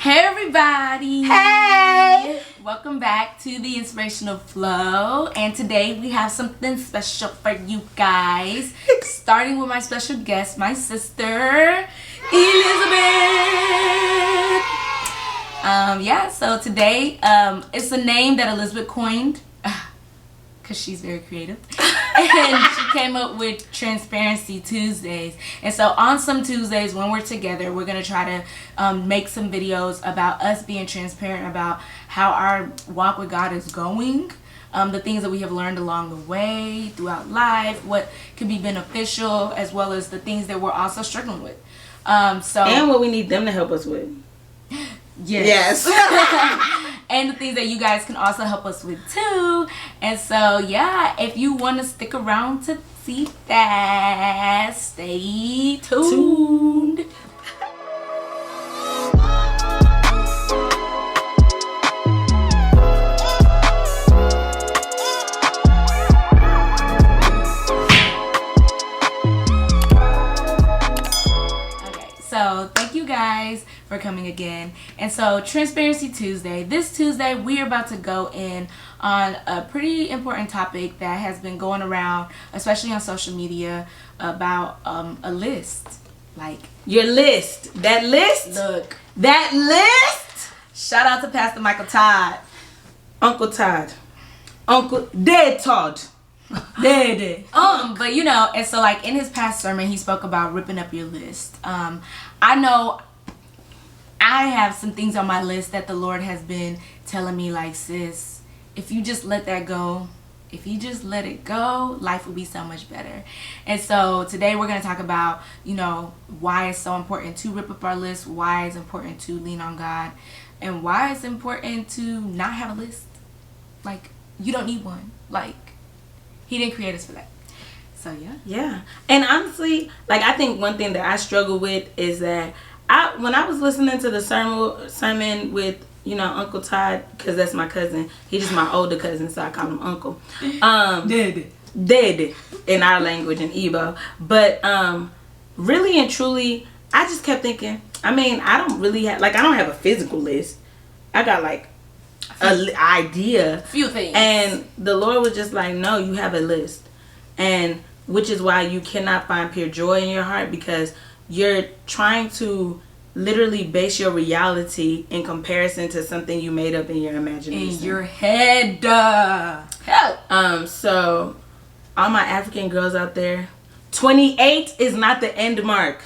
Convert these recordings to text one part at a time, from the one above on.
Hey everybody! Hey! Welcome back to the Inspirational Flow, and today we have something special for you guys. Starting with my special guest, my sister, Elizabeth. So today, it's a name that Elizabeth coined, because she's very creative. And she came up with Transparency Tuesdays. And so on some Tuesdays when we're together, we're going to try to make some videos about us being transparent about how our walk with God is going, the things that we have learned along the way throughout life, what could be beneficial, as well as the things that we're also struggling with. And what we need them to help us with. Yes. And the things that you guys can also help us with too. And so, if you want to stick around to see that, stay tuned. So thank you guys for coming again. And so Transparency Tuesday, this Tuesday we are about to go in on a pretty important topic that has been going around, especially on social media, about a list. Like your list. That list? Look. That list? Shout out to Pastor Michael Todd. Uncle Todd. Uncle Dead Todd. Dead. But and so like in his past sermon he spoke about ripping up your list. I know I have some things on my list that the Lord has been telling me, like, sis, if you just let that go, if you just let it go, life will be so much better. And so today we're going to talk about, why it's so important to rip up our list, why it's important to lean on God, and why it's important to not have a list. Like, you don't need one. Like, he didn't create us for that. So, yeah. And honestly, like, I think one thing that I struggle with is that when I was listening to the sermon with, Uncle Todd, because that's my cousin. He's just my older cousin, so I call him Uncle. Dead in our language, in Igbo. But really and truly, I just kept thinking, I don't really have, I don't have a physical list. I got, an idea. Few things. And the Lord was just like, no, you have a list. And which is why you cannot find pure joy in your heart, because you're trying to literally base your reality in comparison to something you made up in your imagination. In your head. Help. So all my African girls out there, 28 is not the end mark.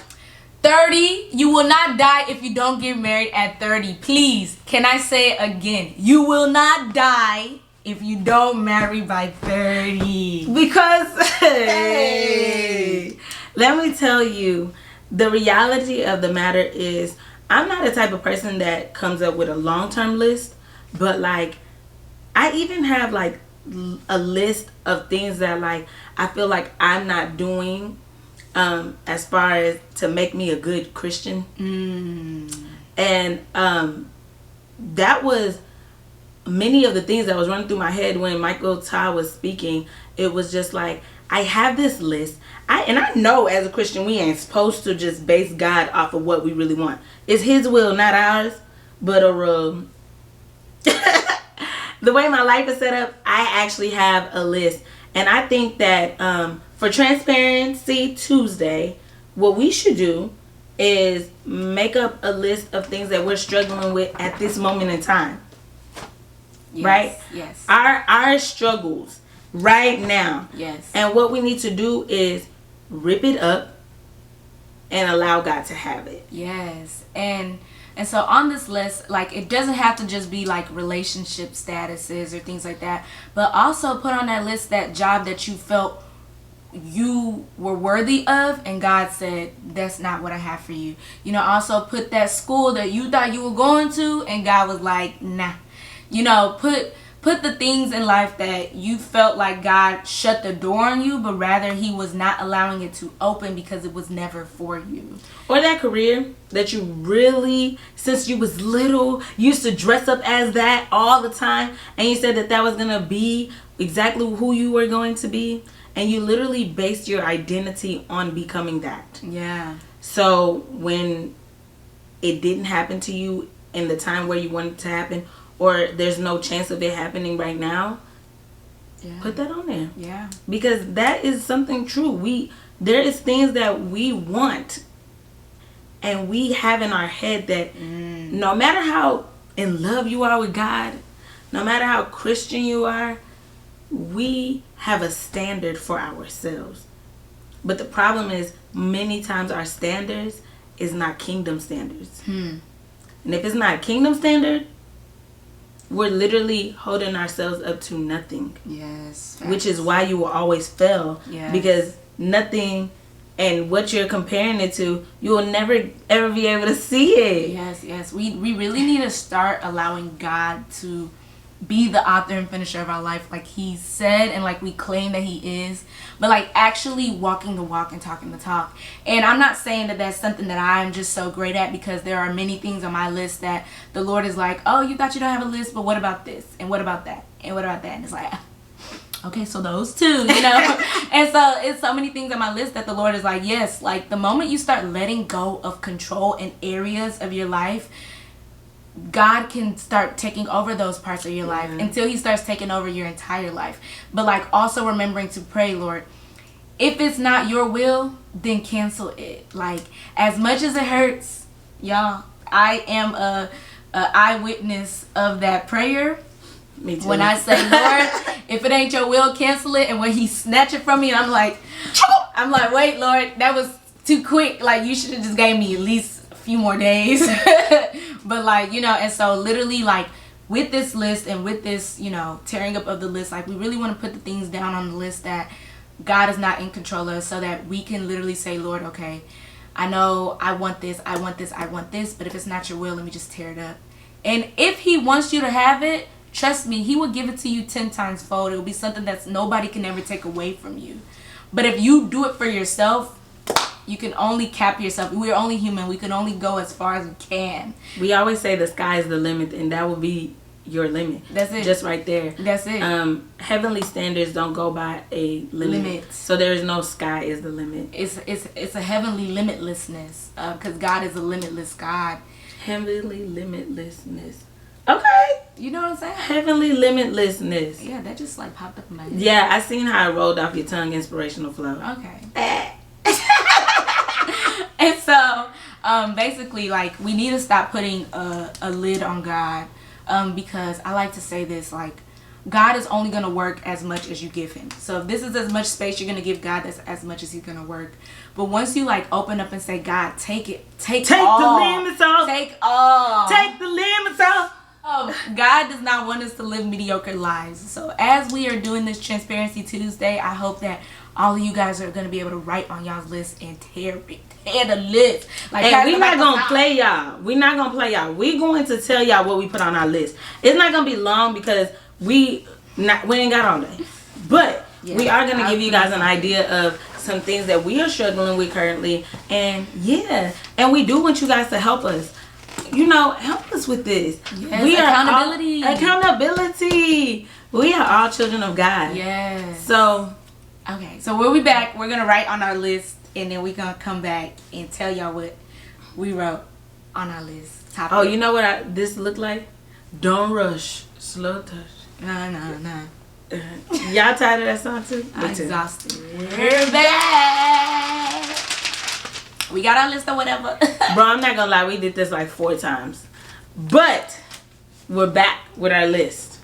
30, you will not die if you don't get married at 30. Please, can I say it again? You will not die if you don't marry by 30. Because, hey, let me tell you, the reality of the matter is, I'm not the type of person that comes up with a long-term list, but I even have a list of things that I feel like I'm not doing as far as to make me a good Christian. And that was many of the things that was running through my head when Michael Todd was speaking. It was just like, I have this list. I know as a Christian we ain't supposed to just base God off of what we really want. It's his will, not ours. But the way my life is set up, I actually have a list. And I think that for Transparency Tuesday, what we should do is make up a list of things that we're struggling with at this moment in time. Yes, right? Yes. Our struggles right now. Yes. And what we need to do is rip it up and allow God to have it. Yes. And so on this list, it doesn't have to just be relationship statuses or things like that, but also put on that list that job that you felt you were worthy of and God said, that's not what I have for you. Also put that school that you thought you were going to and God was like, nah. Put the things in life that you felt like God shut the door on you, but rather he was not allowing it to open because it was never for you. Or that career that you really, since you was little, used to dress up as that all the time, and you said that was going to be exactly who you were going to be, and you literally based your identity on becoming that. Yeah. So when it didn't happen to you in the time where you want it to happen, or there's no chance of it happening right now, put that on there. Yeah. Because that is something true. There is things that we want and we have in our head that no matter how in love you are with God, no matter how Christian you are, we have a standard for ourselves. But the problem is many times our standards is not kingdom standards. And if it's not kingdom standard, we're literally holding ourselves up to nothing. Yes. Which is why you will always fail. Yes. Because nothing and what you're comparing it to, you will never ever be able to see it. Yes. We really need to start allowing God to be the author and finisher of our life, like he said, and like we claim that he is, but like actually walking the walk and talking the talk. And I'm not saying that that's something that I'm just so great at, because there are many things on my list that the Lord is like, oh, you thought you don't have a list, but what about this, and what about that, and what about that? And it's like, okay, so those two, you know. And so it's so many things on my list that the Lord is like, yes, like the moment you start letting go of control in areas of your life, God can start taking over those parts of your life until he starts taking over your entire life. But like also remembering to pray, Lord, if it's not your will, then cancel it. Like as much as it hurts, y'all, I am a eyewitness of that prayer. Me too. When I say, Lord, if it ain't your will, cancel it. And when he snatch it from me, I'm like, wait, Lord, that was too quick. Like you should have just gave me at least few more days. But like, you know, and so literally like with this list and with this, you know, tearing up of the list, like we really want to put the things down on the list that God is not in control of, so that we can literally say, Lord, okay, I know I want this, but if it's not your will, let me just tear it up. And if he wants you to have it, trust me, he will give it to you 10 times fold. It will be something that nobody can ever take away from you. But if you do it for yourself, you can only cap yourself. We're only human. We can only go as far as we can. We always say the sky is the limit, and that will be your limit. That's it. Just right there. That's it. Heavenly standards don't go by a limit. So there is no sky is the limit. It's a heavenly limitlessness, because God is a limitless God. Heavenly limitlessness. Okay. You know what I'm saying? Heavenly limitlessness. Yeah, that just like popped up in my head. Yeah, I seen how it rolled off your tongue. Inspirational flow. Okay. And so basically, like, we need to stop putting a lid on God, because I like to say this, like, God is only going to work as much as you give him. So if this is as much space you're going to give God, that's as much as he's going to work. But once you like open up and say, God, take it, take all. The limits off. Take all. Take the limits off. God does not want us to live mediocre lives. So as we are doing this Transparency Tuesday, I hope that all of you guys are going to be able to write on y'all's list and tear the list. Like, hey, we're not going to play y'all. We're not going to play y'all. We're going to tell y'all what we put on our list. It's not going to be long because we ain't got all day. But we are going to give you guys an idea of some things that we are struggling with currently. And and we do want you guys to help us. You know, help us with this. Yes, we accountability. Accountability. We are all children of God. Yes. So, okay. So we'll be back. We're going to write on our list, and then we're going to come back and tell y'all what we wrote on our list. Topic. Oh, you know what this looked like? Don't rush. Slow touch. No. Y'all tired of that song too? I'm exhausted. We're back. We got our list or whatever. Bro, I'm not gonna lie, we did this like 4 times. But we're back with our list.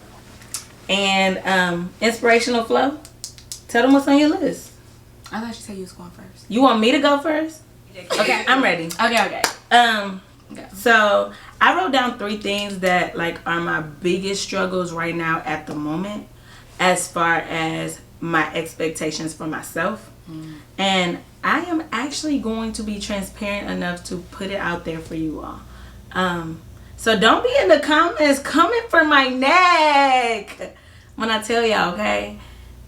And inspirational flow. Tell them what's on your list. I thought you said you was going first. You want me to go first? Okay, I'm ready. Okay. So I wrote down 3 things that like are my biggest struggles right now at the moment, as far as my expectations for myself. And I am actually going to be transparent enough to put it out there for you all. So don't be in the comments coming for my neck when I tell y'all, okay?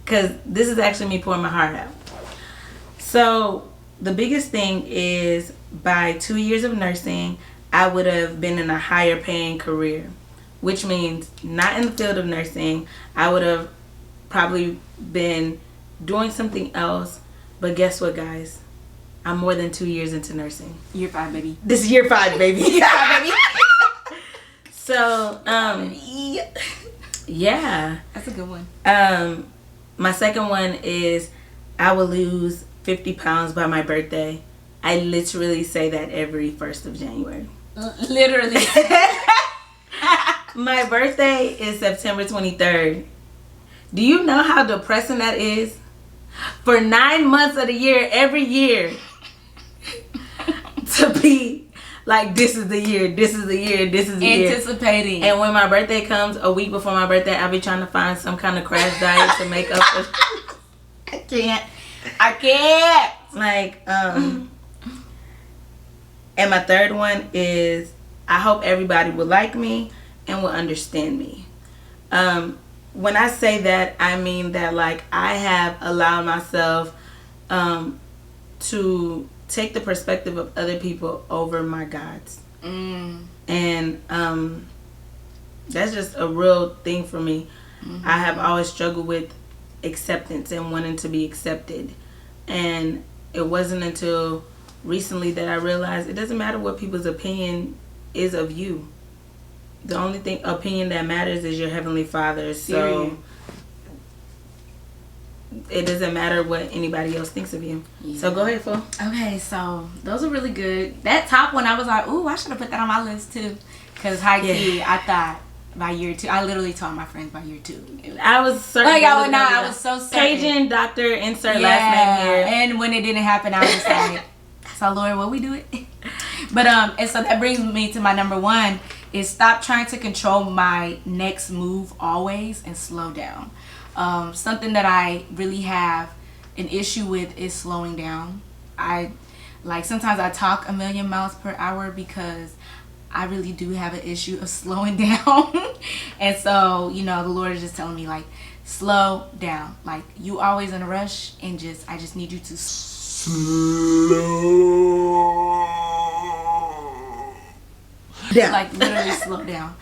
Because this is actually me pouring my heart out. So the biggest thing is, by 2 years of nursing, I would have been in a higher paying career, which means not in the field of nursing. I would have probably been doing something else. But guess what, guys? I'm more than 2 years into nursing. Year 5, baby. This is year 5, baby. Year 5, baby. So, yeah. That's a good one. My second one is I will lose 50 pounds by my birthday. I literally say that every 1st of January. Literally. My birthday is September 23rd. Do you know how depressing that is? For 9 months of the year, every year, to be like, this is the year, this is the year, this is the year. Anticipating. And when my birthday comes, a week before my birthday, I'll be trying to find some kind of crash diet to make up for. I can't. Like, and my third one is I hope everybody will like me and will understand me. When I say that, I mean that, like, I have allowed myself to take the perspective of other people over my God's. And that's just a real thing for me. I have always struggled with acceptance and wanting to be accepted. And it wasn't until recently that I realized it doesn't matter what people's opinion is of you. The only opinion that matters is your Heavenly Father. So it doesn't matter what anybody else thinks of you. Yeah. So go ahead, Phil. Okay, so those are really good. That top one, I was like, ooh, I should have put that on my list too. Because high key, I thought by year 2, I literally told my friends by year 2. I was certain. Like, I was so certain. Cajun, doctor, insert last name here. And when it didn't happen, I was just like, so Lord, what we do it? But and so that brings me to my number 1 is stop trying to control my next move always and slow down. Something that I really have an issue with is slowing down. Sometimes I talk a million miles per hour because I really do have an issue of slowing down. And so, the Lord is just telling me, like, slow down. Like, you always in a rush, and I just need you to slow down. Like, literally slow down.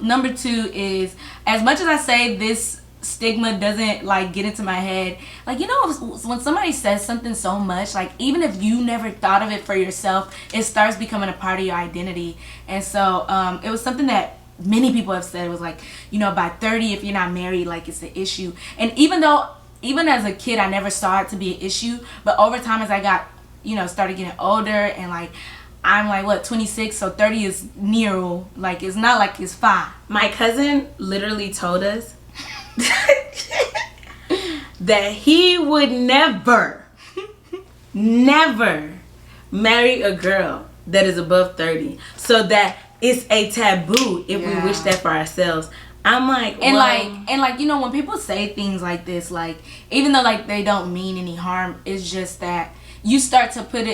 Number 2 is, as much as I say this stigma doesn't, like, get into my head, like, when somebody says something so much, like, even if you never thought of it for yourself, it starts becoming a part of your identity. And so it was something that many people have said. It was like, by 30, if you're not married, like, it's an issue. And even as a kid, I never saw it to be an issue, but over time, as I got, started getting older, and, like, I'm like, 26, so 30 is near, like, it's not like it's 5. My cousin literally told us that he would never marry a girl that is above 30, so that it's a taboo if we wish that for ourselves. I'm like, when people say things like this, like, even though, like, they don't mean any harm, it's just that you start to put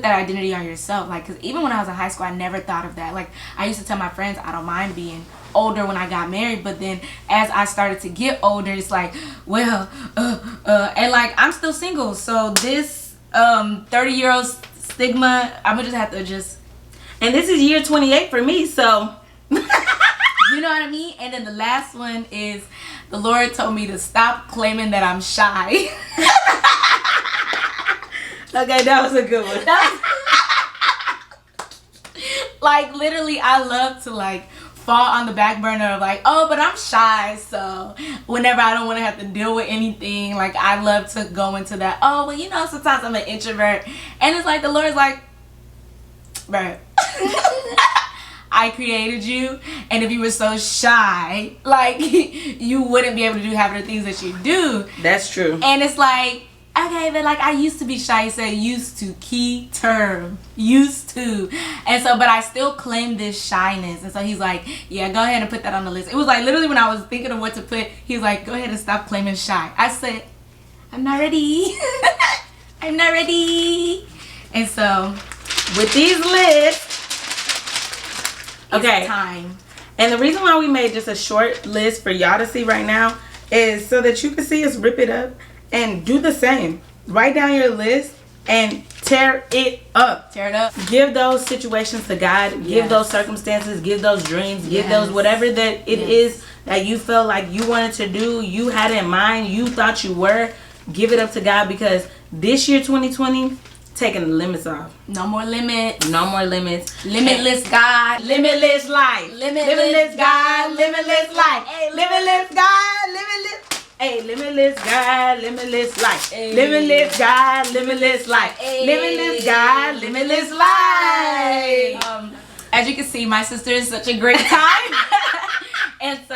that identity on yourself. Like, because even when I was in high school, I never thought of that. Like, I used to tell my friends I don't mind being older when I got married, but then as I started to get older, it's like, and like, I'm still single, so this 30-year-old stigma, I'm gonna just have to adjust. And this is year 28 for me, so you know what I mean. And then the last one is, the Lord told me to stop claiming that I'm shy. Okay, that was a good one. Like, literally, I love to, like, fall on the back burner of, like, oh, but I'm shy, so whenever I don't want to have to deal with anything, like, I love to go into that, oh, well, sometimes I'm an introvert. And it's like, the Lord's like, bro, I created you, and if you were so shy, like, you wouldn't be able to do half of the things that you do. That's true. And it's like, okay, but, like, I used to be shy. You said used to, key term, used to. And so, but I still claim this shyness. And so he's like, yeah, go ahead and put that on the list. It was like, literally, when I was thinking of what to put, he was like, go ahead and stop claiming shy. I said, I'm not ready. I'm not ready. And so, with these lists, okay, it's time. And the reason why we made just a short list for y'all to see right now is so that you can see us rip it up. And do the same. Write down your list and tear it up. Tear it up. Give those situations to God. Yes. Give those circumstances. Give those dreams. Give those whatever that it is that you felt like you wanted to do, you had in mind, you thought you were. Give it up to God, because this year 2020, taking the limits off. No more limits. No more limits. Limitless God. Limitless life. Limitless God. Limitless life. Limitless God. Limitless. Hey, limitless God, limitless life. Limitless God, limitless life. Limitless God, limitless life. As you can see, my sister is such a great time. And so,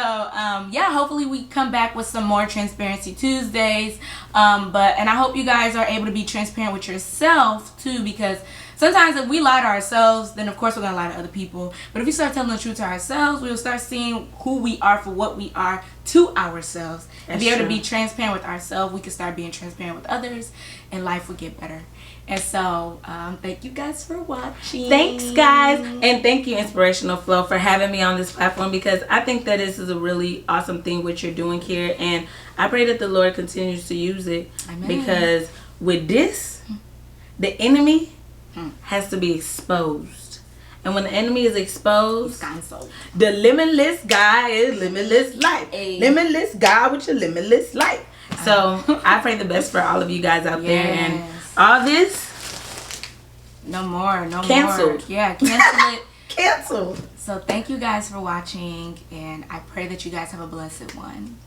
yeah, hopefully we come back with some more Transparency Tuesdays. And I hope you guys are able to be transparent with yourself too, because sometimes if we lie to ourselves, then of course we're going to lie to other people. But if we start telling the truth to ourselves, we'll start seeing who we are for what we are to ourselves. And be able to be transparent with ourselves, we can start being transparent with others, and life will get better. And so, thank you guys for watching. Thanks, guys. And thank you, Inspirational Flow, for having me on this platform, because I think that this is a really awesome thing what you're doing here. And I pray that the Lord continues to use it. Amen. Because with this, the enemy has to be exposed. And when the enemy is exposed, the limitless God is limitless life. Limitless God with your limitless life. So I pray the best for all of you guys out there. And all this, no more. Canceled. Yeah, cancel it. Canceled. So thank you guys for watching, and I pray that you guys have a blessed one.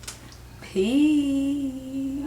Peace.